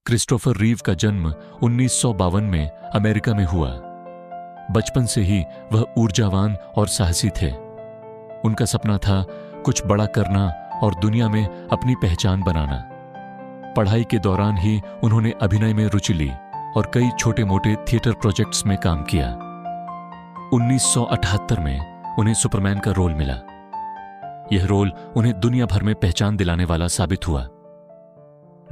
Christopher रीव का जन्म 1952 में अमेरिका में हुआ। बचपन से ही वह ऊर्जावान और साहसी थे। उनका सपना था कुछ बड़ा करना और दुनिया में अपनी पहचान बनाना। पढ़ाई के दौरान ही उन्होंने अभिनय में रुचि ली और कई छोटे मोटे थिएटर प्रोजेक्ट्स में काम किया। 1978 में उन्हें सुपरमैन का रोल मिला। यह रोल उन्हें दुनिया भर में पहचान दिलाने वाला साबित हुआ।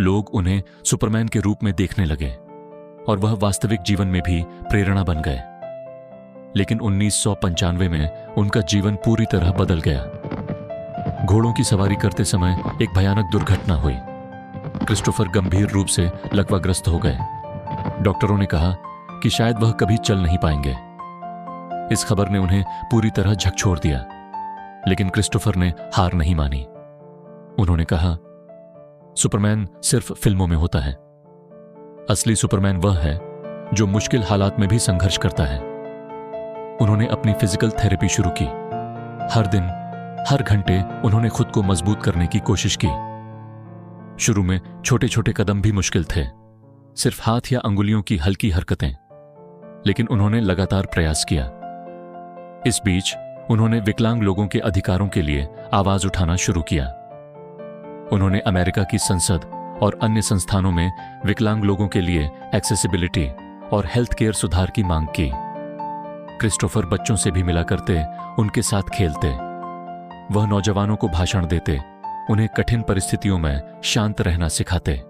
लोग उन्हें सुपरमैन के रूप में देखने लगे और वह वास्तविक जीवन में भी प्रेरणा बन गए। लेकिन 1995 में उनका जीवन पूरी तरह बदल गया। घोड़ों की सवारी करते समय एक भयानक दुर्घटना हुई। क्रिस्टोफर गंभीर रूप से लकवाग्रस्त हो गए। डॉक्टरों ने कहा कि शायद वह कभी चल नहीं पाएंगे। इस खबर ने उन्हें पूरी तरह झकझोर दिया, लेकिन क्रिस्टोफर ने हार नहीं मानी। उन्होंने कहा, सुपरमैन सिर्फ फिल्मों में होता है। असली सुपरमैन वह है जो मुश्किल हालात में भी संघर्ष करता है। उन्होंने अपनी फिजिकल थेरेपी शुरू की। हर दिन, हर घंटे उन्होंने खुद को मजबूत करने की कोशिश की। शुरू में छोटे छोटे कदम भी मुश्किल थे, सिर्फ हाथ या अंगुलियों की हल्की हरकतें, लेकिन उन्होंने लगातार प्रयास किया। इस बीच उन्होंने विकलांग लोगों के अधिकारों के लिए आवाज उठाना शुरू किया। उन्होंने अमेरिका की संसद और अन्य संस्थानों में विकलांग लोगों के लिए एक्सेसिबिलिटी और हेल्थ केयर सुधार की मांग की। क्रिस्टोफर बच्चों से भी मिला करते, उनके साथ खेलते। वह नौजवानों को भाषण देते, उन्हें कठिन परिस्थितियों में शांत रहना सिखाते।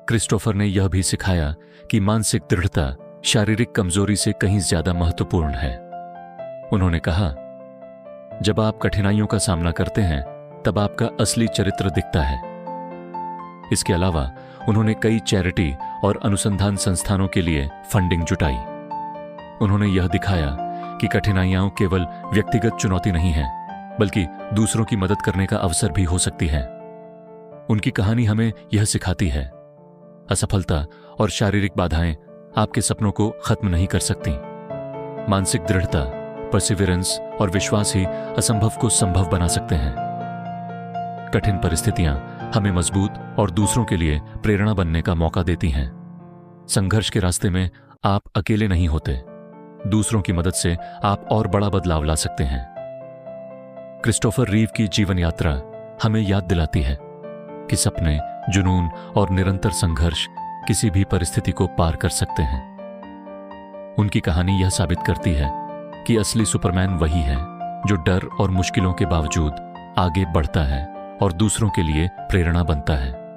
क्रिस्टोफर ने यह भी सिखाया कि मानसिक दृढ़ता शारीरिक कमजोरी से कहीं ज्यादा महत्वपूर्ण है। उन्होंने कहा, जब आप कठिनाइयों का सामना करते हैं तब आपका असली चरित्र दिखता है। इसके अलावा उन्होंने कई चैरिटी और अनुसंधान संस्थानों के लिए फंडिंग जुटाई। उन्होंने यह दिखाया कि कठिनाइयां केवल व्यक्तिगत चुनौती नहीं है, बल्कि दूसरों की मदद करने का अवसर भी हो सकती है। उनकी कहानी हमें यह सिखाती है, असफलता और शारीरिक बाधाएं आपके सपनों को खत्म नहीं कर सकती। मानसिक दृढ़ता, परसिविरेंस और विश्वास ही असंभव को संभव बना सकते हैं। कठिन परिस्थितियां हमें मजबूत और दूसरों के लिए प्रेरणा बनने का मौका देती हैं। संघर्ष के रास्ते में आप अकेले नहीं होते। दूसरों की मदद से आप और बड़ा बदलाव ला सकते हैं। क्रिस्टोफर रीव की जीवन यात्रा हमें याद दिलाती है कि सपने, जुनून और निरंतर संघर्ष किसी भी परिस्थिति को पार कर सकते हैं। उनकी कहानी यह साबित करती है कि असली सुपरमैन वही है जो डर और मुश्किलों के बावजूद आगे बढ़ता है और दूसरों के लिए प्रेरणा बनता है।